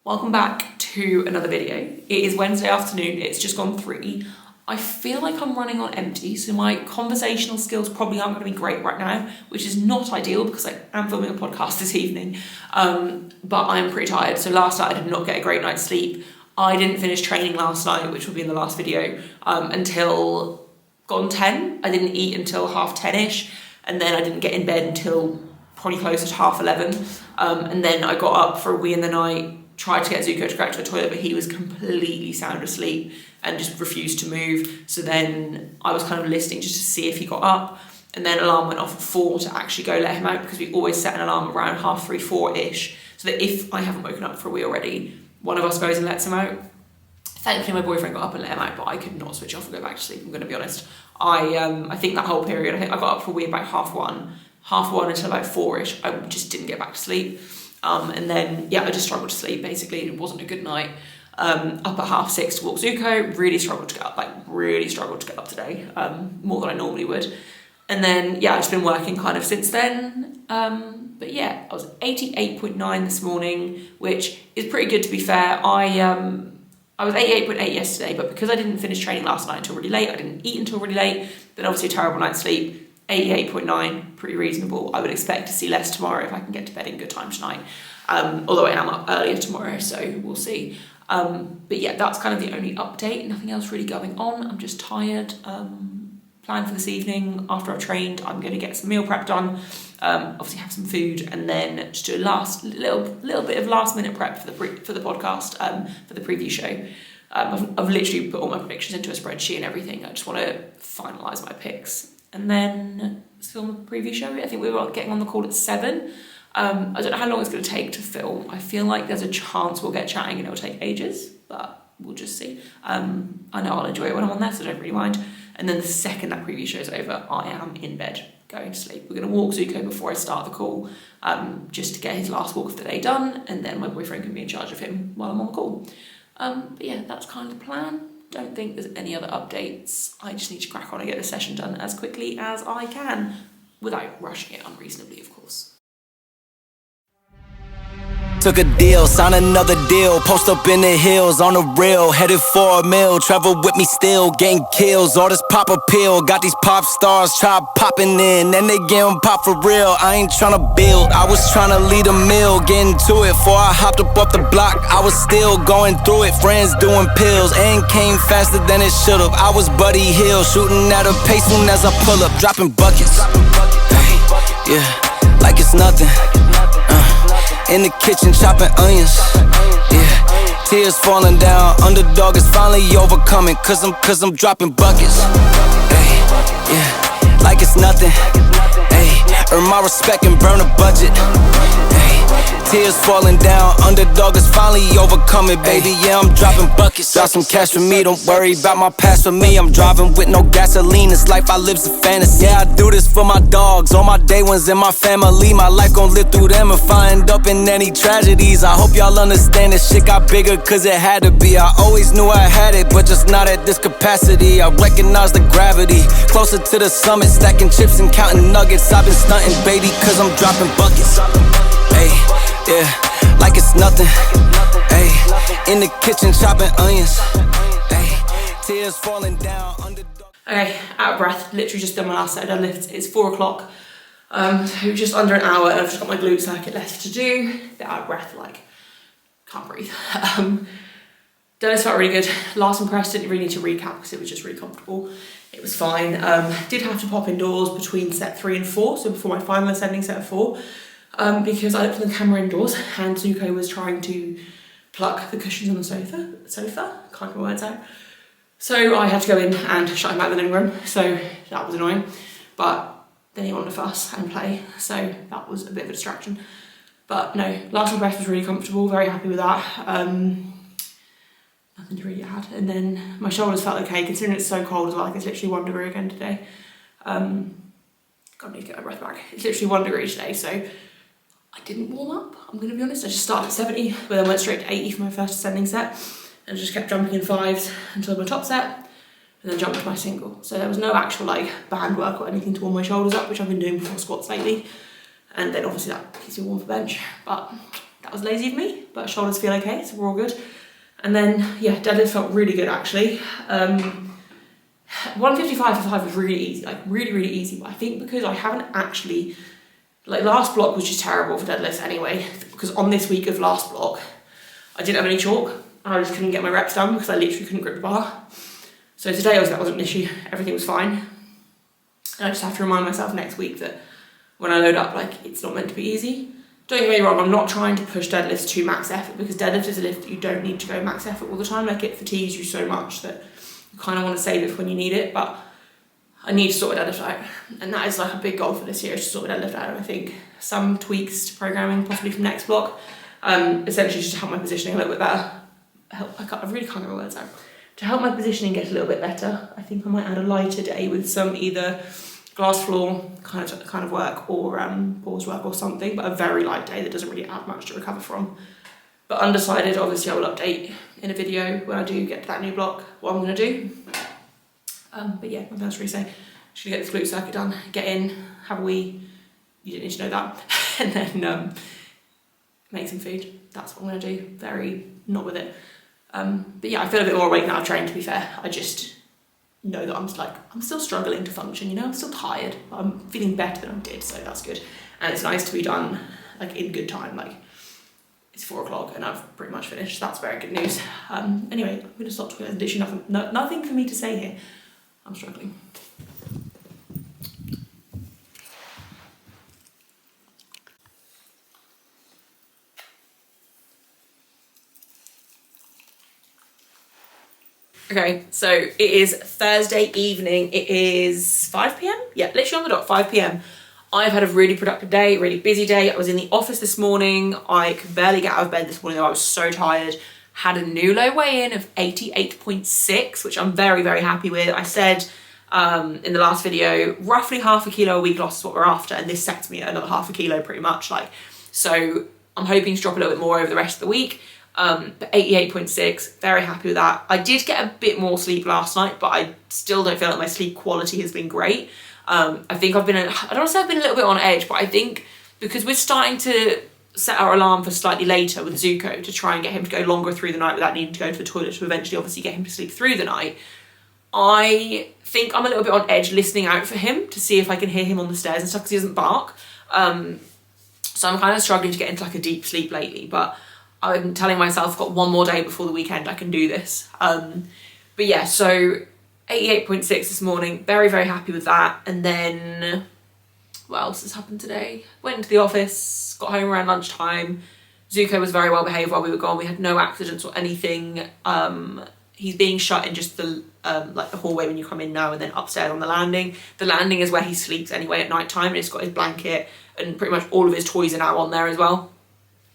Welcome back to another video. It is Wednesday afternoon, it's just gone 3. I feel like I'm running on empty, so my conversational skills probably aren't going to be great right now, which is not ideal because I am filming a podcast this evening, but I am pretty tired. So last night I did not get a great night's sleep. I didn't finish training last night, which will be in the last video, until gone 10. I didn't eat until 10:30ish, and then I didn't get in bed until probably closer to 11:30, and then I got up for a wee in the night, tried to get Zuko to go to the toilet, but he was completely sound asleep and just refused to move. So then I was kind of listening just to see if he got up, and then alarm went off at 4 to actually go let him out, because we always set an alarm around 3:30, 4-ish, so that if I haven't woken up for a wee already, one of us goes and lets him out. Thankfully my boyfriend got up and let him out, but I could not switch off and go back to sleep, I'm going to be honest. I think that whole period, I got up for a wee about 1:30 until about 4-ish, I just didn't get back to sleep. And then, I just struggled to sleep, basically. It wasn't a good night. Up at 6:30 to walk Zuko, really struggled to get up, today, more than I normally would. And then, I've just been working kind of since then. But I was 88.9 this morning, which is pretty good to be fair. I was 88.8 yesterday, but because I didn't finish training last night until really late, I didn't eat until really late, then obviously a terrible night's sleep. 88.9, pretty reasonable. I would expect to see less tomorrow if I can get to bed in good time tonight. Although I am up earlier tomorrow, so we'll see. But that's kind of the only update. Nothing else really going on. I'm just tired. Plan for this evening, after I've trained, I'm going to get some meal prep done. Obviously have some food, and then just do a little bit of last minute prep for the podcast, for the preview show. I've literally put all my predictions into a spreadsheet and everything. I just want to finalise my picks. And then film a preview show. I think we were getting on the call at 7. I don't know how long it's going to take to film. I feel like there's a chance we'll get chatting and it'll take ages, but we'll just see. I know I'll enjoy it when I'm on there, so I don't really mind. And then the second that preview show is over, I am in bed, going to sleep. We're going to walk Zuko before I start the call, just to get his last walk of the day done, and then my boyfriend can be in charge of him while I'm on the call. That's kind of the plan. Don't think there's any other updates. I just need to crack on and get the session done as quickly as I can, without rushing it unreasonably, of course. Took a deal, signed another deal, post up in the hills on the rail, headed for a mill, travel with me still, getting kills, all this pop appeal, got these pop stars try popping in, and they getting pop for real. I ain't tryna build, I was tryna lead a meal, getting to it, before I hopped up off the block, I was still going through it, friends doing pills, and came faster than it should've. I was Buddy Hill, shooting at a pace soon as I pull up, dropping buckets, like it's nothing. In the kitchen chopping onions, tears falling down, underdog is finally overcoming, cause I'm dropping buckets, like it's nothing, earn my respect and burn a budget, tears falling down, underdog is finally overcoming, baby, I'm dropping buckets. Drop some cash for me, don't worry about my past for me, I'm driving with no gasoline, this life I live's a fantasy. I do this for my dogs, all my day ones and my family, my life gon' live through them if I end up in any tragedies. I hope y'all understand this shit got bigger cause it had to be. I always knew I had it, but just not at this capacity. I recognize the gravity, closer to the summit, stacking chips and counting nuggets. I've been stunting, baby, cause I'm dropping buckets. Like it's nothing, in the kitchen chopping onions, tears falling down, underdog. Okay, out of breath, literally just done my last set of deadlifts. It's 4 o'clock, so just under an hour, and I've just got my glute circuit left to do. Bit out of breath, can't breathe. Deadlifts felt really good. Last and press, didn't really need to recap because it was just really comfortable. It was fine. Did have to pop indoors between set 3 and 4, so before my final ascending set of 4. Because I looked at the camera indoors and Zuko was trying to pluck the cushions on the sofa, can't get my words out. So I had to go in and shut him out of the living room, so that was annoying. But then he wanted to fuss and play, so that was a bit of a distraction. But no, last and breath was really comfortable, very happy with that. Nothing to really add. And then my shoulders felt okay, considering it's so cold as well, it's literally 1 degree again today. God, I need to get my breath back. It's literally 1 degree today, so I didn't warm up, I'm going to be honest. I just started at 70, but then went straight to 80 for my first ascending set, and just kept jumping in 5s until my top set, and then jumped to my single. So there was no actual band work or anything to warm my shoulders up, which I've been doing before squats lately. And then obviously that keeps me warm for bench, but that was lazy of me, but shoulders feel okay, so we're all good. And then, yeah, deadlift felt really good actually. 155 for 5 was really easy, like really easy, but I think because I haven't actually, like last block was just terrible for deadlifts anyway, because on this week of last block, I didn't have any chalk, and I just couldn't get my reps done because I literally couldn't grip the bar. So today that wasn't an issue, everything was fine. And I just have to remind myself next week that when I load up, like, it's not meant to be easy. Don't get me wrong, I'm not trying to push deadlifts to max effort, because deadlift is a lift that you don't need to go max effort all the time. Like, it fatigues you so much that you kind of want to save it for when you need it, but I need to sort my deadlift out. And that is like a big goal for this year, is to sort my deadlift out. And I think some tweaks to programming, possibly from next block, essentially just to help my positioning a little bit better. I really can't get my words out. To help my positioning get a little bit better, I think I might add a lighter day with some either glass floor kind of work or pause work or something, but a very light day that doesn't really add much to recover from. But undecided, obviously I will update in a video when I do get to that new block what I'm going to do. But yeah, my first say, just gonna get this glute circuit done, get in, have a wee, you didn't need to know that, and then make some food. That's what I'm going to do, very not with it. But yeah, I feel a bit more awake now trained, to be fair. I just know that I'm still struggling to function, you know, I'm still tired, but I'm feeling better than I did, so that's good. And it's nice to be done like in good time, like it's 4 o'clock and I've pretty much finished. That's very good news. Anyway, I'm gonna stop talking. There's literally nothing for me to say here. I'm struggling. Okay, so it is Thursday evening. It is 5 p.m. Yeah, literally on the dot, 5 p.m. I've had a really productive day, really busy day. I was in the office this morning. I could barely get out of bed this morning though. I was so tired. Had a new low weigh-in of 88.6, which I'm very, very happy with. I said in the last video, roughly half a kilo a week loss is what we're after, and this sets me at another half a kilo pretty much. So I'm hoping to drop a little bit more over the rest of the week. But 88.6, very happy with that. I did get a bit more sleep last night, but I still don't feel like my sleep quality has been great. I think I don't want to say I've been a little bit on edge, but I think because we're starting to set our alarm for slightly later with Zuko to try and get him to go longer through the night without needing to go to the toilet to eventually obviously get him to sleep through the night, I think I'm a little bit on edge listening out for him to see if I can hear him on the stairs and stuff, because he doesn't bark. So I'm kind of struggling to get into like a deep sleep lately, but I'm telling myself I've got one more day before the weekend, I can do this. But yeah, so 88.6 this morning, very, very happy with that. And then what else has happened today? Went into the office, got home around lunchtime. Zuko was very well behaved while we were gone. We had no accidents or anything. He's being shut in just the like the hallway when you come in now, and then upstairs on the landing. The landing is where he sleeps anyway at night time, and it's got his blanket and pretty much all of his toys are now on there as well.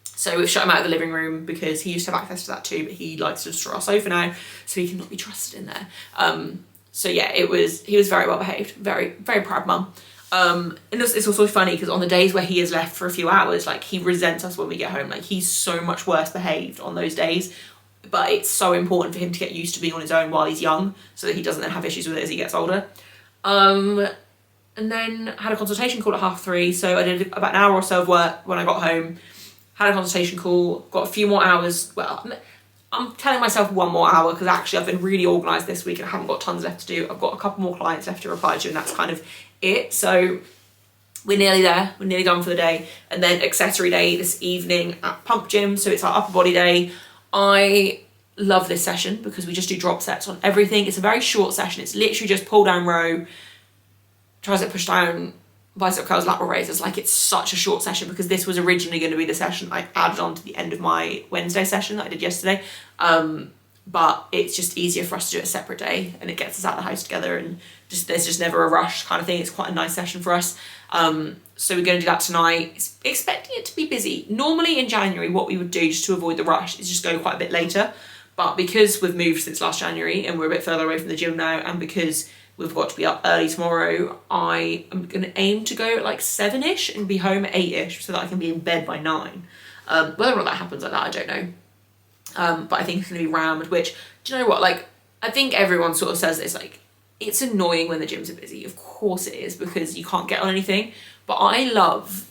So we've shut him out of the living room because he used to have access to that too, but he likes to destroy our sofa now, so he cannot be trusted in there. So yeah, he was very well behaved, very, very proud mum. And it's also funny because on the days where he is left for a few hours, like he resents us when we get home. Like he's so much worse behaved on those days, but it's so important for him to get used to being on his own while he's young so that he doesn't then have issues with it as he gets older. And then had a consultation call at 3:30. So I did about an hour or so of work when I got home. Had a consultation call, got a few more hours. Well, I'm telling myself 1 more hour because actually I've been really organised this week and I haven't got tons left to do. I've got a couple more clients left to reply to and that's kind of it. So we're nearly there. We're nearly done for the day. And then accessory day this evening at Pump Gym. So it's our upper body day. I love this session because we just do drop sets on everything. It's a very short session. It's literally just pull down row, tricep push down, bicep curls, lateral raises. Like it's such a short session because this was originally going to be the session I added on to the end of my Wednesday session that I did yesterday. But it's just easier for us to do it a separate day and it gets us out of the house together and there's just never a rush kind of thing. It's quite a nice session for us. So we're going to do that tonight. Expecting it to be busy. Normally in January, what we would do just to avoid the rush is just go quite a bit later. But because we've moved since last January and we're a bit further away from the gym now, and because we've got to be up early tomorrow, I am going to aim to go at like 7-ish and be home at 8-ish so that I can be in bed by 9. Whether or not that happens like that, I don't know. But I think it's going to be rammed, which, do you know what, like, I think everyone sort of says this, like, it's annoying when the gyms are busy. Of course it is, because you can't get on anything. But I love,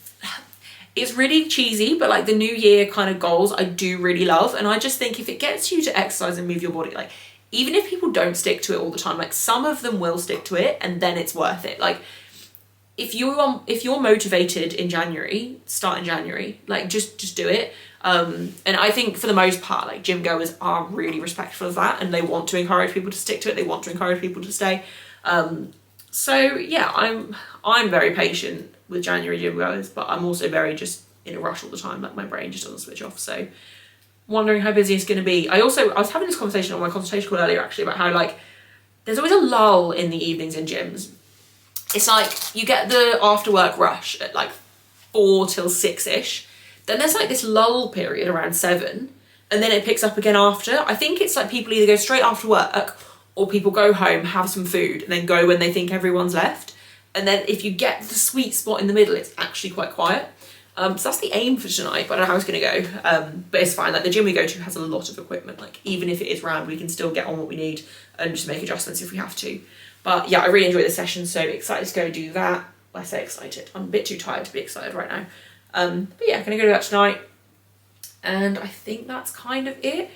it's really cheesy, but like the new year kind of goals I do really love. And I just think if it gets you to exercise and move your body, like even if people don't stick to it all the time, like some of them will stick to it and then it's worth it. Like if you're motivated in January, start in January, like just do it. And I think for the most part, like gym goers are really respectful of that and they want to encourage people to stick to it. They want to encourage people to stay. So yeah, I'm very patient with January gym goers, but I'm also very just in a rush all the time. Like my brain just doesn't switch off. So wondering how busy it's going to be. I was having this conversation on my consultation call earlier actually about how like there's always a lull in the evenings in gyms. It's like you get the after work rush at like 4 till 6ish. Then there's like this lull period around 7 and then it picks up again after. I think it's like people either go straight after work or people go home, have some food and then go when they think everyone's left. And then if you get the sweet spot in the middle, it's actually quite quiet. So that's the aim for tonight, but I don't know how it's going to go. But it's fine. Like the gym we go to has a lot of equipment. Like even if it is round, we can still get on what we need and just make adjustments if we have to. But yeah, I really enjoyed the session. So excited to go do that. I say excited. I'm a bit too tired to be excited right now. But yeah, gonna go do that tonight. And I think that's kind of it.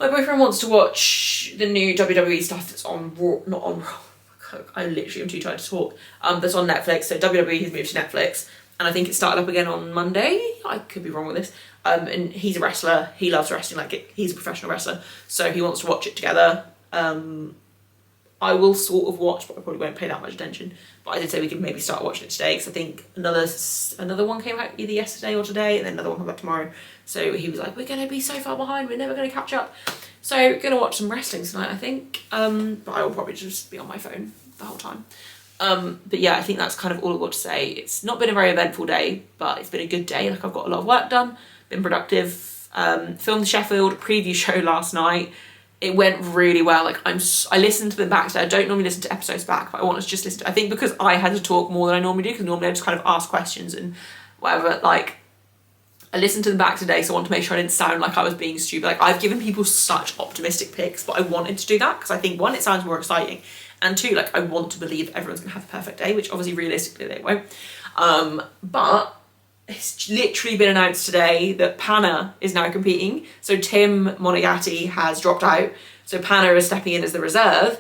My boyfriend wants to watch the new WWE stuff that's on Raw, not on Raw. I literally am too tired to talk. That's on Netflix. So WWE has moved to Netflix. And I think it started up again on Monday. I could be wrong with this. And he's a wrestler. He loves wrestling. Like he's a professional wrestler. So he wants to watch it together. I will sort of watch, but I probably won't pay that much attention. But I did say we could maybe start watching it today because I think another one came out either yesterday or today, and then another one comes out tomorrow. So he was like, we're going to be so far behind, we're never going to catch up. So going to watch some wrestling tonight, I think. But I will probably just be on my phone the whole time. But yeah, I think that's kind of all I've got to say. It's not been a very eventful day, but it's been a good day. Like I've got a lot of work done, been productive. Filmed the Sheffield preview show last night. It went really well. Like I listened to them back today. I don't normally listen to episodes back, but I want to just listen to, I think because I had to talk more than I normally do, because normally I just kind of ask questions and whatever. Like I listened to them back today, so I want to make sure I didn't sound like I was being stupid. Like I've given people such optimistic picks, but I wanted to do that because I think one, it sounds more exciting, and two, like I want to believe everyone's gonna have a perfect day, which obviously realistically they won't. But it's literally been announced today that Panna is now competing. So Tim Monagatti has dropped out. So Panna is stepping in as the reserve.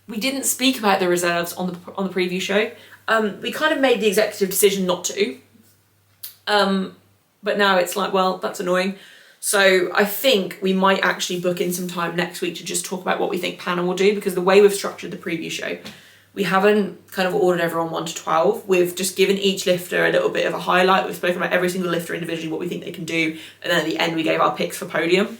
We didn't speak about the reserves on the preview show. We kind of made the executive decision not to. But now it's like, well, that's annoying. So I think we might actually book in some time next week to just talk about what we think Panna will do, because the way we've structured the preview show, we haven't kind of ordered everyone 1 to 12. We've just given each lifter a little bit of a highlight. We've spoken about every single lifter individually, what we think they can do. And then at the end, we gave our picks for podium.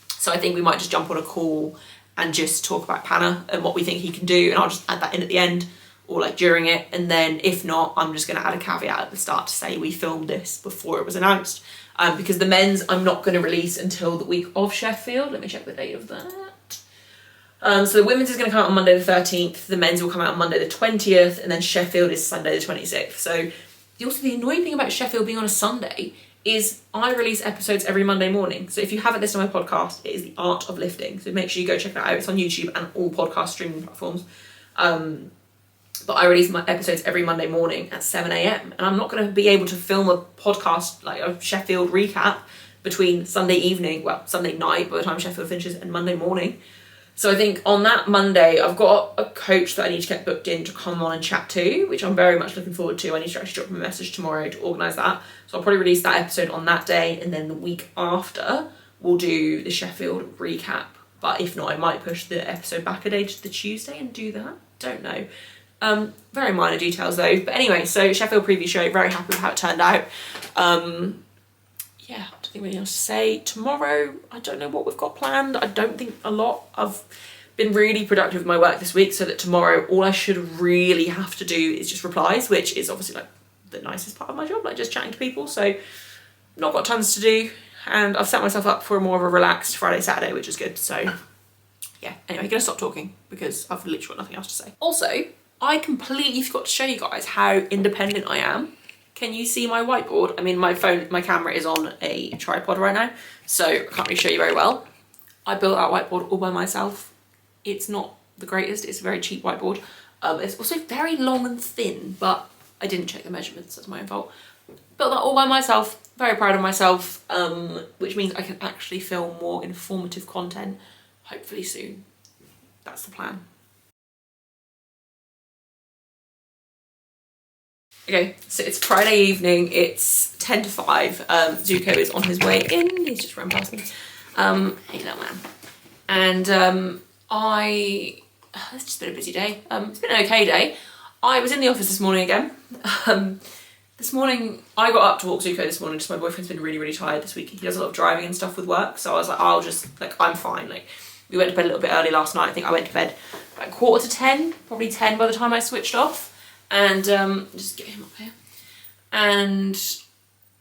So I think we might just jump on a call and just talk about Panna and what we think he can do. And I'll just add that in at the end or like during it. And then if not, I'm just going to add a caveat at the start to say we filmed this before it was announced. Because the men's I'm not going to release until the week of Sheffield. Let me check the date of that. So the women's is going to come out on Monday the 13th, the men's will come out on Monday the 20th, and then Sheffield is Sunday the 26th. So the annoying thing about Sheffield being on a Sunday is I release episodes every Monday morning. So if you haven't listened to my podcast, it is The Art of Lifting. So make sure you go check that out. It's on YouTube and all podcast streaming platforms. But I release my episodes every Monday morning at 7 a.m. And I'm not going to be able to film a podcast, like a Sheffield recap, between Sunday evening, well, Sunday night by the time Sheffield finishes, and Monday morning. So I think on that Monday, I've got a coach that I need to get booked in to come on and chat to, which I'm very much looking forward to. I need to actually drop him a message tomorrow to organise that. So I'll probably release that episode on that day, and then the week after, we'll do the Sheffield recap. But if not, I might push the episode back a day to the Tuesday and do that. Don't know. Very minor details though. But anyway, so Sheffield preview show, very happy with how it turned out. Yeah, I don't think anything else to say. Tomorrow, I don't know what we've got planned. I don't think a lot. I've been really productive with my work this week, so that tomorrow all I should really have to do is just replies, which is obviously like the nicest part of my job, like just chatting to people. So not got tons to do, and I've set myself up for more of a relaxed Friday, Saturday, which is good. So yeah, anyway, gonna stop talking because I've literally got nothing else to say. Also, I completely forgot to show you guys how independent I am. Can you see my whiteboard? I mean, my camera is on a tripod right now, so I can't really show you very well. I built that whiteboard all by myself. It's not the greatest, it's a very cheap whiteboard. It's also very long and thin, but I didn't check the measurements, that's my own fault. Built that all by myself, very proud of myself, which means I can actually film more informative content, hopefully soon. That's the plan. Okay, so it's Friday evening, it's 10 to 5, Zuko is on his way in, he's just run past me. Hey little man. And it's just been a busy day. It's been an okay day. I was in the office this morning again. This morning, I got up to walk Zuko this morning, just my boyfriend's been really, really tired this week. He does a lot of driving and stuff with work, so I was like, I'll just, like, I'm fine. Like, we went to bed a little bit early last night. I think I went to bed like 9:45, probably 10 by the time I switched off. And, just get him up here. And,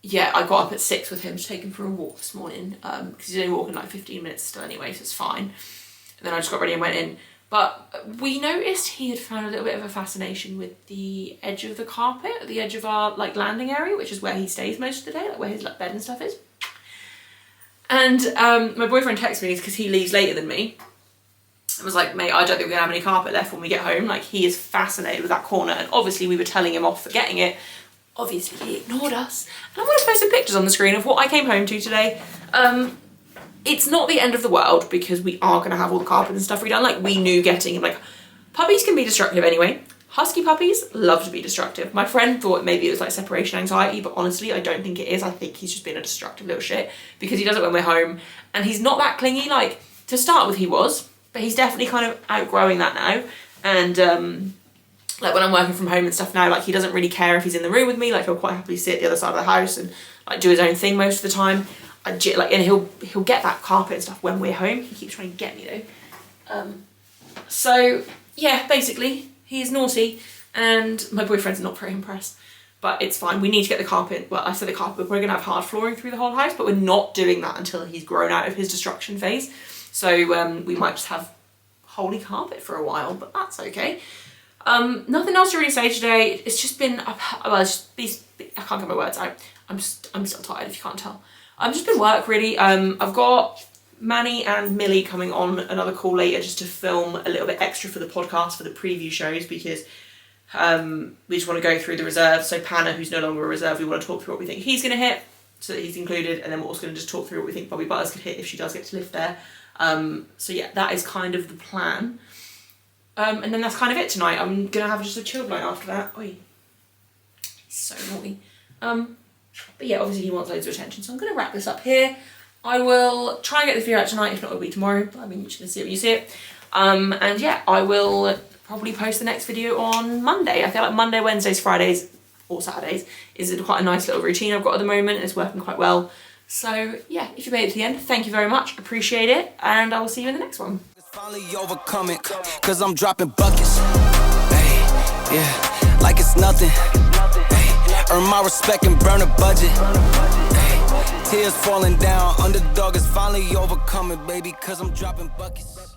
yeah, I got up at 6 with him to take him for a walk this morning, because he's only walking like 15 minutes still anyway, so it's fine. And then I just got ready and went in. But we noticed he had found a little bit of a fascination with the edge of the carpet, the edge of our like landing area, which is where he stays most of the day, like where his like bed and stuff is. And my boyfriend texted me because he leaves later than me. I was like, mate, I don't think we're gonna have any carpet left when we get home. Like, he is fascinated with that corner, and obviously we were telling him off for getting it. Obviously he ignored us. And I'm gonna post some pictures on the screen of what I came home to today. It's not the end of the world because we are going to have all the carpet and stuff redone. Like, we knew getting, like, puppies can be destructive anyway. Husky puppies love to be destructive. My friend thought maybe it was like separation anxiety, but honestly, I don't think it is. I think he's just being a destructive little shit because he does it when we're home, and he's not that clingy. Like, to start with he was, but he's definitely kind of outgrowing that now. And like when I'm working from home and stuff now, like, he doesn't really care if he's in the room with me. Like, he'll quite happily sit at the other side of the house and like do his own thing most of the time. And he'll get that carpet and stuff when we're home. He keeps trying to get me though. So yeah, basically he's naughty, and my boyfriend's not very impressed. But it's fine. We need to get the carpet. Well, I say the carpet. We're gonna have hard flooring through the whole house, but we're not doing that until he's grown out of his destruction phase. So we might just have holy carpet for a while, but that's okay. Nothing else to really say today. It's just been I can't get my words out. I'm still tired if you can't tell. I've just been work really. I've got Manny and Millie coming on another call later just to film a little bit extra for the podcast for the preview shows, because we just want to go through the reserves. So Panna, who's no longer a reserve, we want to talk through what we think he's going to hit so that he's included, and then we're also going to just talk through what we think Bobby Butters could hit if she does get to lift there. So yeah, that is kind of the plan. And then that's kind of it tonight. I'm going to have just a chilled night after that. Oi. He's so naughty. But yeah, obviously he wants loads of attention, so I'm going to wrap this up here. I will try and get this video out tonight, if not it'll be tomorrow, but I mean, you're just going to see it when you see it. And yeah, I will probably post the next video on Monday. I feel like Monday, Wednesdays, Fridays, or Saturdays is quite a nice little routine I've got at the moment, and it's working quite well. So yeah, if you made it to the end, thank you very much, appreciate it, and I will see you in the next one. Finally overcome it, cause I'm dropping buckets. Hey, yeah, like it's nothing. Earn my respect and burn a budget. Ay, tears falling down, underdog is finally overcoming, baby, cause I'm dropping buckets.